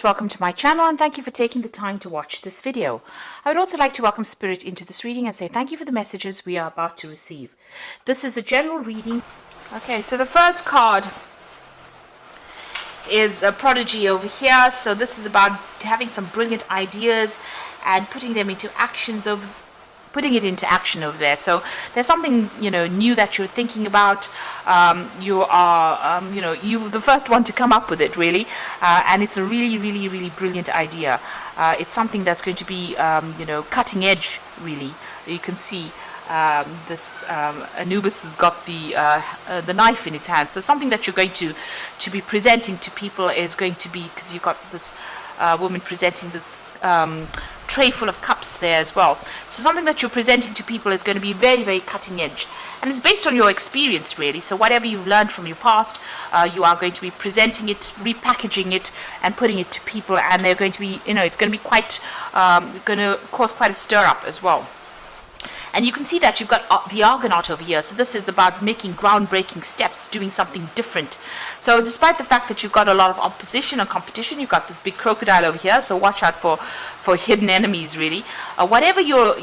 Welcome to my channel and thank you for taking the time to watch this video. I would also like to welcome Spirit into this reading and say thank you for the messages we are about to receive. This is a general reading. Okay, so the first card is a prodigy over here. So this is about having some brilliant ideas and putting them into actions over putting it into action over there. So there's something new that you're thinking about. You are you're the first one to come up with it, really, and it's a really brilliant idea. It's something that's going to be cutting edge, really. You can see this Anubis has got the knife in his hand. So something that you're going to be presenting to people is going to be, because you've got this woman presenting this tray full of cups there as well. So something that you're presenting to people is going to be very cutting edge, and it's based on your experience, really. So whatever you've learned from your past, you are going to be presenting it, repackaging it, and putting it to people, and they're going to be, it's going to be quite going to cause quite a stir up as well. And you can see that you've got the Argonaut over here. So this is about making groundbreaking steps, doing something different. So despite the fact that you've got a lot of opposition and competition, you've got this big crocodile over here. So watch out for hidden enemies, really. Whatever you're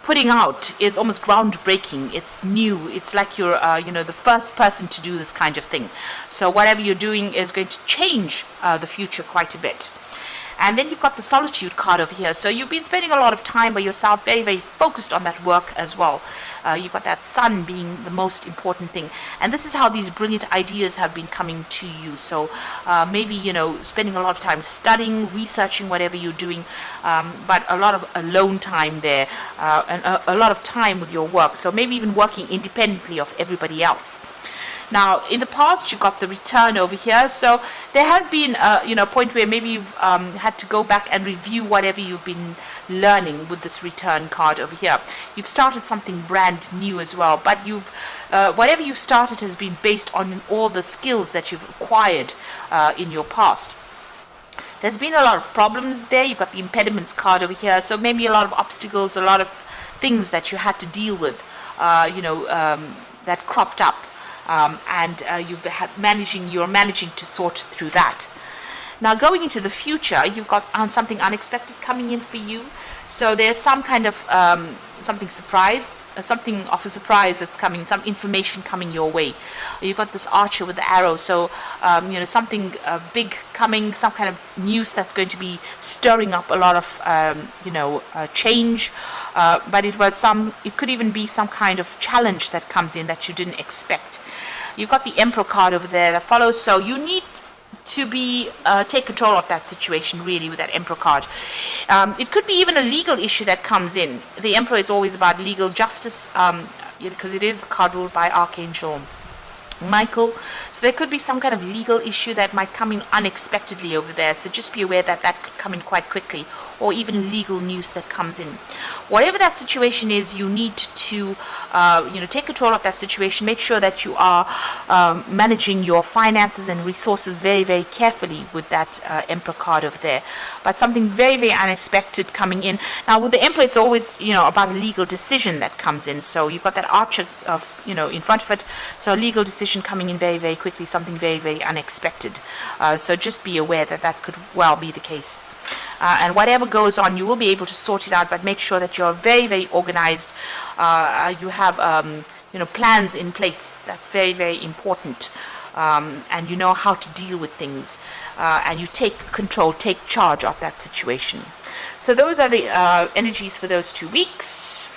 putting out is almost groundbreaking. It's new. It's like you're the first person to do this kind of thing. So whatever you're doing is going to change the future quite a bit. And then you've got the Solitude card over here. So you've been spending a lot of time by yourself, very focused on that work as well. You've got that sun being the most important thing. And this is how these brilliant ideas have been coming to you. So maybe, spending a lot of time studying, researching whatever you're doing, but a lot of alone time there, and a lot of time with your work. So maybe even working independently of everybody else. Now, in the past, you got the Return over here. So there has been, a point where maybe you've had to go back and review whatever you've been learning with this Return card over here. You've started something brand new as well, but whatever you've started has been based on all the skills that you've acquired in your past. There's been a lot of problems there. You've got the Impediments card over here. So maybe a lot of obstacles, a lot of things that you had to deal with, that cropped up. And you're managing to sort through that. Now, going into the future, you've got something unexpected coming in for you. So there's some kind of something of a surprise that's coming, some information coming your way. You've got this Archer with the arrow, so something big coming, some kind of news that's going to be stirring up a lot of change. But it could even be some kind of challenge that comes in that you didn't expect. You've got the Emperor card over there that follows, so you need to take control of that situation, really, with that Emperor card. It could be even a legal issue that comes in. The Emperor is always about legal justice, because it is the card ruled by Archangel Michael. So there could be some kind of legal issue that might come in unexpectedly over there. So just be aware that that could come in quite quickly, or even legal news that comes in. Whatever that situation is, you need to take control of that situation. Make sure that you are managing your finances and resources very carefully with that Emperor card over there. But something very unexpected coming in. Now with the Emperor, it's always about a legal decision that comes in. So you've got that Archer in front of it. So a legal decision coming in very quickly, something very unexpected. So just be aware that that could well be the case. And whatever goes on, you will be able to sort it out, but make sure that you're very organized. You have plans in place. That's very important. And you know how to deal with things. And you take control, take charge of that situation. So those are the energies for those 2 weeks.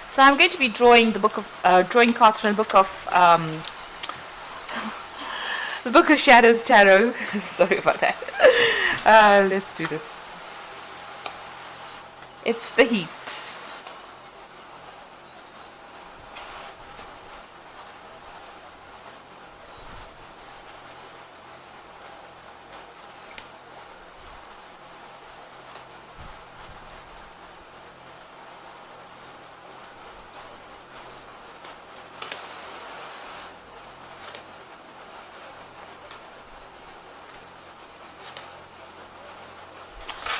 So I'm going to be drawing drawing cards from the Book of Shadows Tarot. Sorry about that. Let's do this. It's the Heat.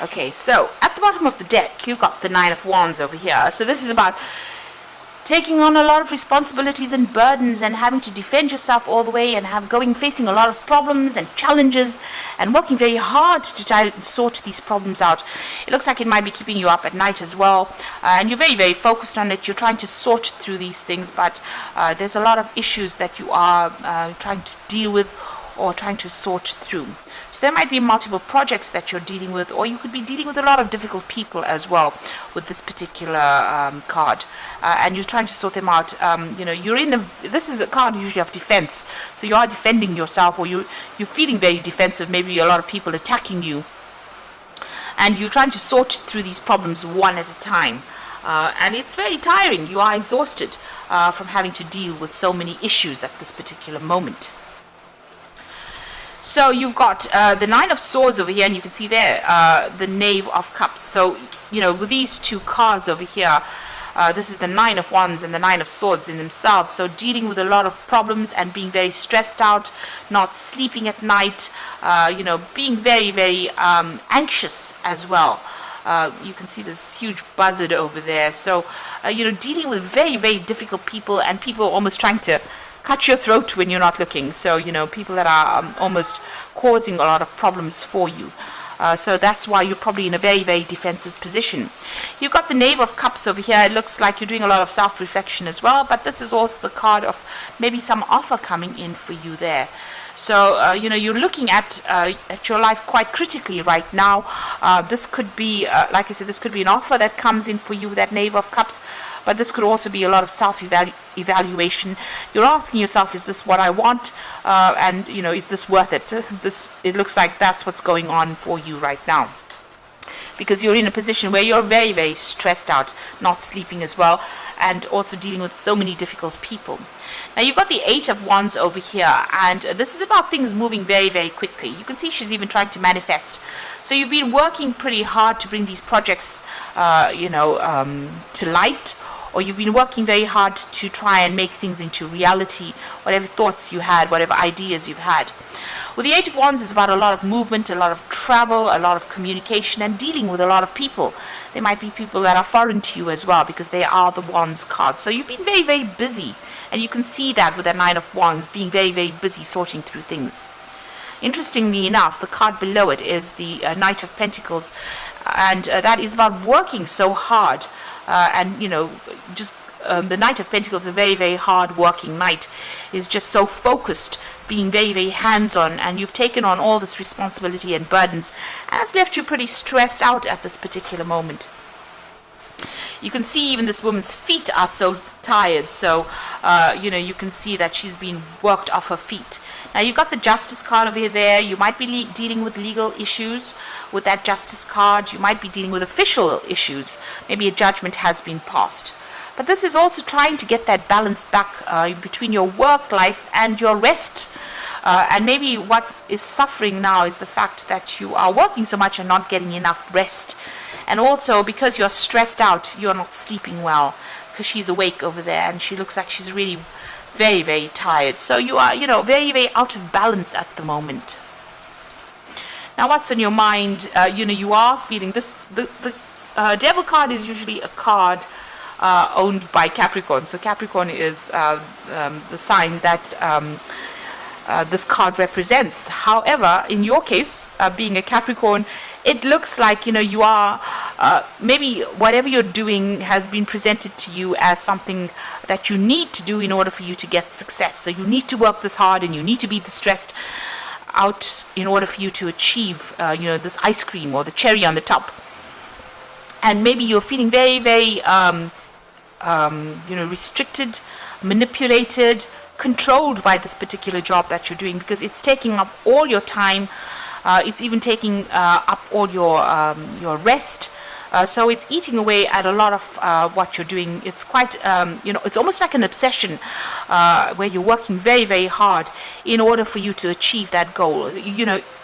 Okay, so at the bottom of the deck, you've got the Nine of Wands over here. So this is about taking on a lot of responsibilities and burdens and having to defend yourself all the way and facing a lot of problems and challenges and working very hard to try and sort these problems out. It looks like it might be keeping you up at night as well, and you're very, very focused on it. You're trying to sort through these things, but there's a lot of issues that you are trying to deal with or trying to sort through. So there might be multiple projects that you're dealing with, or you could be dealing with a lot of difficult people as well with this particular card, and you're trying to sort them out. This is a card usually of defense, so you are defending yourself, or you're feeling very defensive. Maybe a lot of people attacking you, and you're trying to sort through these problems one at a time. And it's very tiring. You are exhausted from having to deal with so many issues at this particular moment. So you've got the Nine of Swords over here, and you can see there the Knave of Cups. So, with these two cards over here, this is the Nine of Wands and the Nine of Swords in themselves. So dealing with a lot of problems and being very stressed out, not sleeping at night, being very, very anxious as well. You can see this huge buzzard over there. So, dealing with very, very difficult people, and people almost trying to cut your throat when you're not looking. So, people that are almost causing a lot of problems for you. So that's why you're probably in a very, very defensive position. You've got the Knave of Cups over here. It looks like you're doing a lot of self-reflection as well, but this is also the card of maybe some offer coming in for you there. So, you're looking at your life quite critically right now. This could be, like I said, this could be an offer that comes in for you with that Knave of Cups, but this could also be a lot of self-evaluation. You're asking yourself, is this what I want? And, is this worth it? It looks like that's what's going on for you right now, because you're in a position where you're very, very stressed out, not sleeping as well, and also dealing with so many difficult people. Now you've got the Eight of Wands over here, and this is about things moving very, very quickly. You can see she's even trying to manifest. So you've been working pretty hard to bring these projects, to light, or you've been working very hard to try and make things into reality, whatever thoughts you had, whatever ideas you've had. With the Eight of Wands, it's about a lot of movement, a lot of travel, a lot of communication, and dealing with a lot of people. There might be people that are foreign to you as well, because they are the Wands card. So you've been very, very busy, and you can see that with the Nine of Wands, being very, very busy sorting through things. Interestingly enough, the card below it is the Knight of Pentacles, and that is about working so hard, the Knight of Pentacles, a very, very hard working knight, is just so focused, being very, very hands-on, and you've taken on all this responsibility and burdens, and it's left you pretty stressed out at this particular moment. You can see even this woman's feet are so tired, so you can see that she's been worked off her feet. Now you've got the Justice card over there. You might be dealing with legal issues with that Justice card. You might be dealing with official issues. Maybe a judgment has been passed. But this is also trying to get that balance back between your work life and your rest. And maybe what is suffering now is the fact that you are working so much and not getting enough rest. And also because you're stressed out, you're not sleeping well, because she's awake over there and she looks like she's really very, very tired. So you are, very, very out of balance at the moment. Now what's on your mind? You are feeling this. The Devil card is usually a card owned by Capricorn. So Capricorn is the sign that this card represents. However, in your case, being a Capricorn, it looks like you are maybe whatever you're doing has been presented to you as something that you need to do in order for you to get success. So you need to work this hard and you need to be this stressed out in order for you to achieve this ice cream or the cherry on the top. And maybe you're feeling very, very restricted, manipulated, controlled by this particular job that you're doing, because it's taking up all your time. It's even taking up all your rest. So it's eating away at a lot of what you're doing. It's quite, it's almost like an obsession where you're working very, very hard in order for you to achieve that goal.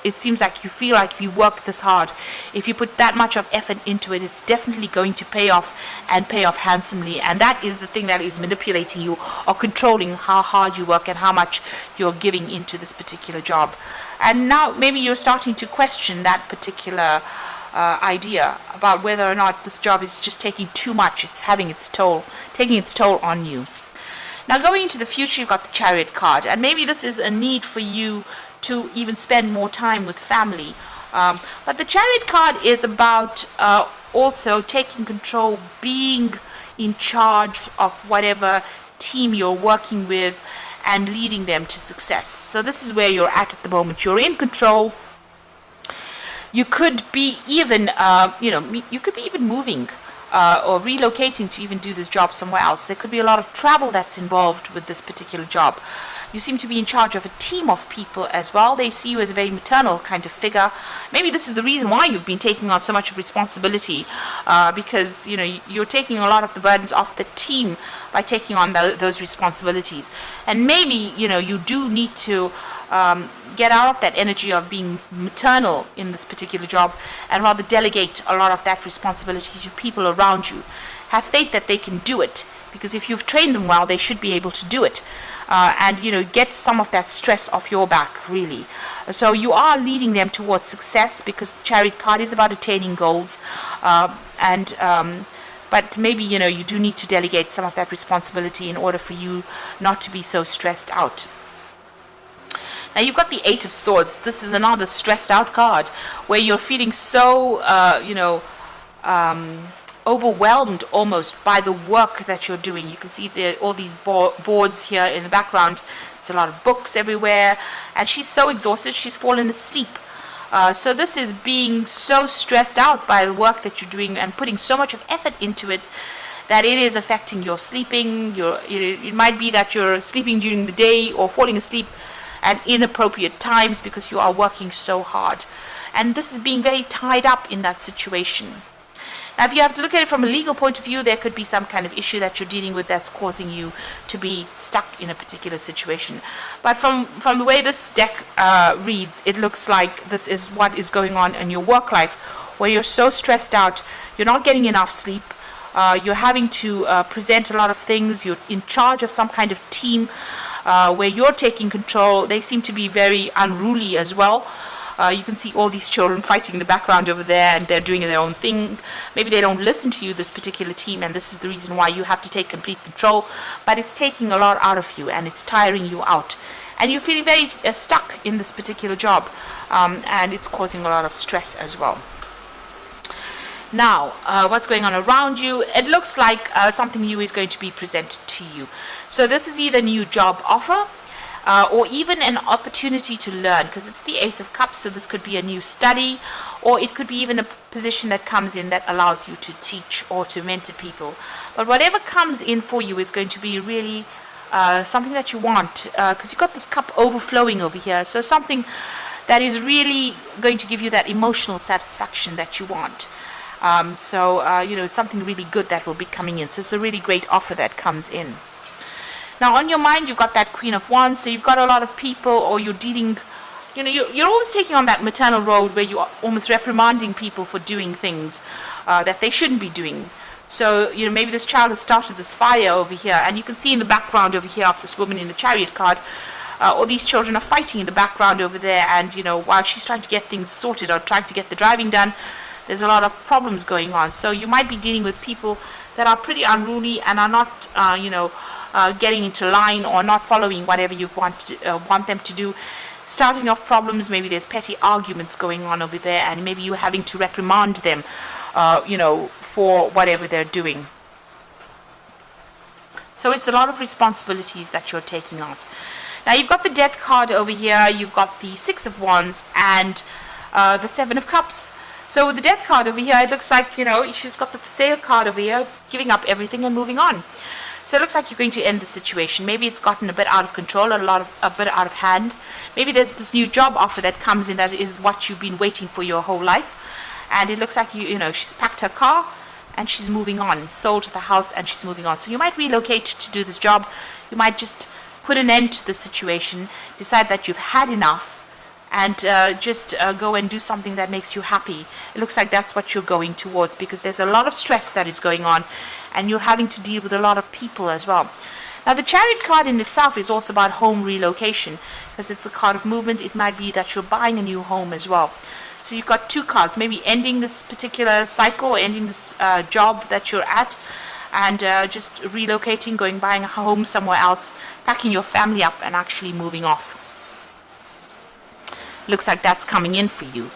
It seems like you feel like if you work this hard, if you put that much of effort into it, it's definitely going to pay off and pay off handsomely. And that is the thing that is manipulating you or controlling how hard you work and how much you're giving into this particular job. And now maybe you're starting to question that particular idea about whether or not this job is just taking too much. It's having its toll, taking its toll on you. Now, going into the future, you've got the Chariot card, and maybe this is a need for you to even spend more time with family. But the Chariot card is about also taking control, being in charge of whatever team you're working with and leading them to success. So this is where you're at the moment. You're in control. You could be even, you could be even moving or relocating to even do this job somewhere else. There could be a lot of travel that's involved with this particular job. You seem to be in charge of a team of people as well. They see you as a very maternal kind of figure. Maybe this is the reason why you've been taking on so much of responsibility, because you're taking a lot of the burdens off the team by taking on those responsibilities. And maybe you do need to get out of that energy of being maternal in this particular job and rather delegate a lot of that responsibility to people around you. Have faith that they can do it, because if you've trained them well, they should be able to do it. And get some of that stress off your back, really. So you are leading them towards success, because the Chariot card is about attaining goals, but maybe you do need to delegate some of that responsibility in order for you not to be so stressed out. Now you've got the Eight of Swords. This is another stressed out card where you're feeling so overwhelmed almost by the work that you're doing. You can see all these boards here in the background. There's a lot of books everywhere, and she's so exhausted she's fallen asleep. So this is being so stressed out by the work that you're doing and putting so much of effort into it that it is affecting your sleeping. It might be that you're sleeping during the day or falling asleep at inappropriate times because you are working so hard, and this is being very tied up in that situation. Now, if you have to look at it from a legal point of view, there could be some kind of issue that you're dealing with that's causing you to be stuck in a particular situation. But from the way this deck reads, it looks like this is what is going on in your work life, where you're so stressed out, you're not getting enough sleep, you're having to present a lot of things, you're in charge of some kind of team where you're taking control. They seem to be very unruly as well. You can see all these children fighting in the background over there, and they're doing their own thing. Maybe they don't listen to you, this particular team, and this is the reason why you have to take complete control. But it's taking a lot out of you, and it's tiring you out. And you're feeling very stuck in this particular job, and it's causing a lot of stress as well. Now, what's going on around you? It looks like something new is going to be presented to you. So this is either a new job offer, or even an opportunity to learn, because it's the Ace of Cups, so this could be a new study, or it could be even a position that comes in that allows you to teach or to mentor people. But whatever comes in for you is going to be really something that you want, because you've got this cup overflowing over here, so something that is really going to give you that emotional satisfaction that you want. It's something really good that will be coming in, so it's a really great offer that comes in. Now, on your mind, you've got that Queen of Wands, so you've got a lot of people, or you're dealing, you're always taking on that maternal role where you're almost reprimanding people for doing things that they shouldn't be doing. So, maybe this child has started this fire over here, and you can see in the background over here of this woman in the Chariot card, all these children are fighting in the background over there, and, while she's trying to get things sorted or trying to get the driving done, there's a lot of problems going on. So you might be dealing with people that are pretty unruly and are not, getting into line or not following whatever you want them to do. Starting off problems, maybe there's petty arguments going on over there, and maybe you're having to reprimand them, for whatever they're doing. So it's a lot of responsibilities that you're taking on. Now you've got the Death card over here, you've got the Six of Wands, and the Seven of Cups. So with the Death card over here, it looks like, she's got the Sale card over here, giving up everything and moving on. So it looks like you're going to end the situation. Maybe it's gotten a bit out of control, a bit out of hand. Maybe there's this new job offer that comes in that is what you've been waiting for your whole life. And it looks like, she's packed her car and she's moving on, sold the house and she's moving on. So you might relocate to do this job. You might just put an end to the situation, decide that you've had enough, and just go and do something that makes you happy. It looks like that's what you're going towards, because there's a lot of stress that is going on, and you're having to deal with a lot of people as well. Now, the Chariot card in itself is also about home relocation, because it's a card of movement. It might be that you're buying a new home as well. So you've got two cards, maybe ending this particular cycle, or ending this job that you're at, and just relocating, buying a home somewhere else, packing your family up and actually moving off. Looks like that's coming in for you.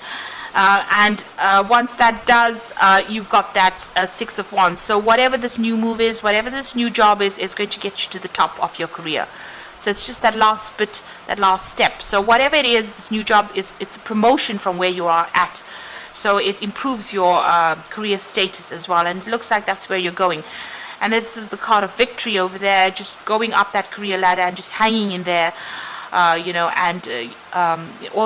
And once that does, you've got that Six of Wands. So whatever this new move is, whatever this new job is, it's going to get you to the top of your career. So it's just that last bit, that last step. So whatever it is, this new job it's a promotion from where you are at. So it improves your career status as well. And it looks like that's where you're going. And this is the card of victory over there, just going up that career ladder and just hanging in there. Although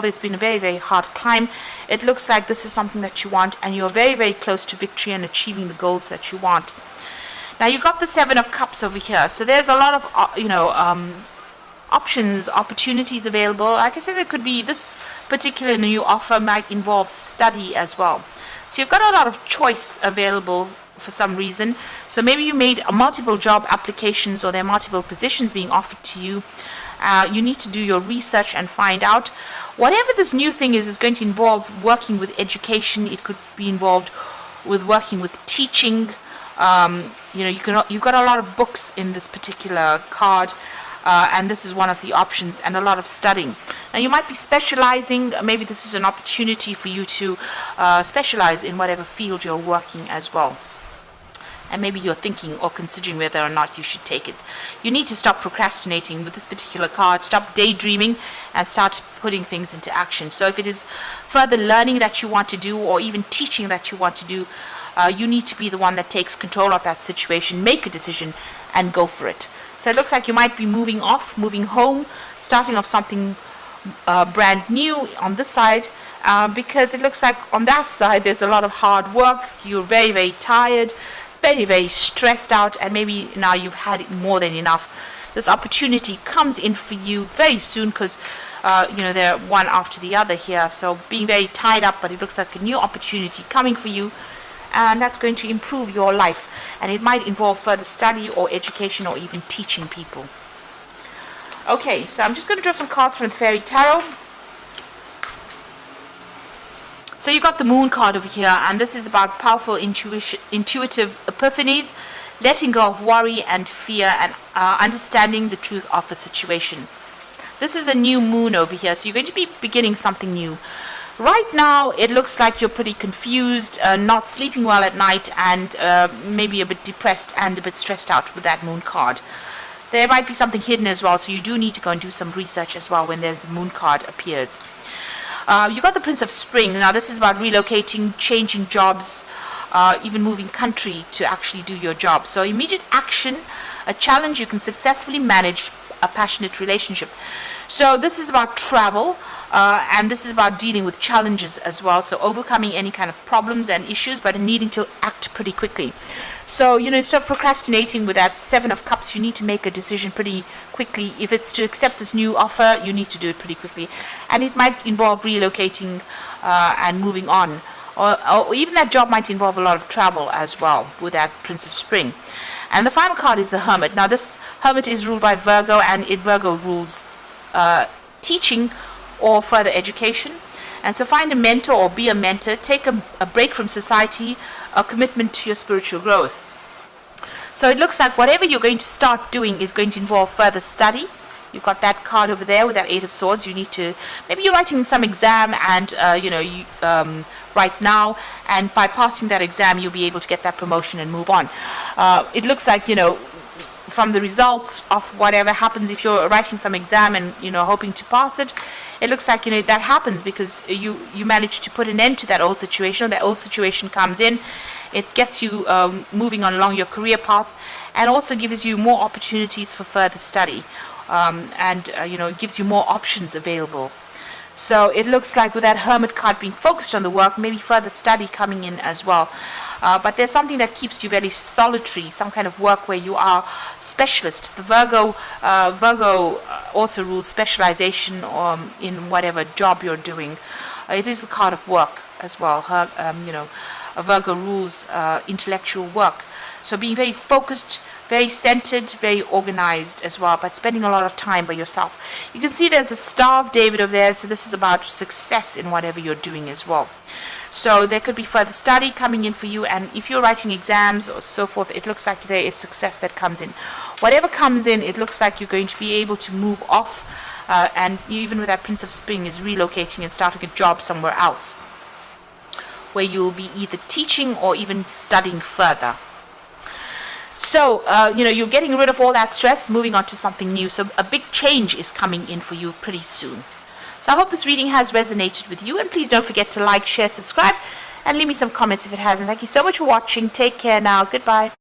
it's been a very, very hard climb, it looks like this is something that you want, and you're very, very close to victory and achieving the goals that you want. Now you've got the Seven of Cups over here, so there's a lot of options, opportunities available. Like I said, it could be this particular new offer might involve study as well. So you've got a lot of choice available for some reason. So maybe you made multiple job applications, or there are multiple positions being offered to you. You need to do your research and find out. Whatever this new thing is going to involve working with education. It could be involved with working with teaching. You've got a lot of books in this particular card, and this is one of the options, and a lot of studying. Now you might be specializing. Maybe this is an opportunity for you to specialize in whatever field you're working as well. And maybe you're thinking or considering whether or not you should take it. You need to stop procrastinating with this particular card, stop daydreaming, and start putting things into action. So if it is further learning that you want to do, or even teaching that you want to do, you need to be the one that takes control of that situation, make a decision, and go for it. So it looks like you might be moving home, starting off something brand new on this side, because it looks like on that side there's a lot of hard work. You're very, very tired, very, very stressed out, and maybe now you've had it more than enough. This opportunity comes in for you very soon, because they're one after the other here. So being very tied up, but it looks like a new opportunity coming for you, and that's going to improve your life, and it might involve further study or education or even teaching people. Okay, so I'm just going to draw some cards from the Fairy Tarot. So you've got the Moon card over here, and this is about powerful intuitive epiphanies, letting go of worry and fear, and understanding the truth of a situation. This is a new moon over here, so you're going to be beginning something new. Right now, it looks like you're pretty confused, not sleeping well at night, and maybe a bit depressed and a bit stressed out with that Moon card. There might be something hidden as well, so you do need to go and do some research as well when the Moon card appears. You got the Prince of Spring. Now this is about relocating, changing jobs, even moving country to actually do your job. So immediate action, a challenge you can successfully manage, a passionate relationship. So this is about travel, and this is about dealing with challenges as well. So overcoming any kind of problems and issues, but needing to act pretty quickly. So, instead of procrastinating with that Seven of Cups, you need to make a decision pretty quickly. If it's to accept this new offer, you need to do it pretty quickly. And it might involve relocating and moving on. Or even that job might involve a lot of travel as well with that Prince of Spring. And the final card is the Hermit. Now this Hermit is ruled by Virgo, and Virgo rules teaching or further education. And so find a mentor or be a mentor, take a break from society, a commitment to your spiritual growth. So it looks like whatever you're going to start doing is going to involve further study. You've got that card over there with that Eight of Swords. You need to, maybe you're writing some exam, and right now, and by passing that exam you'll be able to get that promotion and move on. It looks like, from the results of whatever happens, if you're writing some exam and hoping to pass it, it looks like that happens because you manage to put an end to that old situation. That old situation comes in, it gets you moving on along your career path, and also gives you more opportunities for further study, and it gives you more options available. So it looks like with that Hermit card being focused on the work, maybe further study coming in as well. But there's something that keeps you very solitary, some kind of work where you are specialist. The Virgo also rules specialization in whatever job you're doing. It is the card of work as well. Virgo rules intellectual work. So being very focused, very centered, very organized as well, but spending a lot of time by yourself. You can see there's a Star of David over there, so this is about success in whatever you're doing as well. So there could be further study coming in for you, and if you're writing exams or so forth, it looks like there is success that comes in. Whatever comes in, it looks like you're going to be able to move off, and even with that Prince of Spring is relocating and starting a job somewhere else, where you'll be either teaching or even studying further. So, you're getting rid of all that stress, moving on to something new. So a big change is coming in for you pretty soon. So I hope this reading has resonated with you. And please don't forget to like, share, subscribe, and leave me some comments if it hasn't. Thank you so much for watching. Take care now. Goodbye.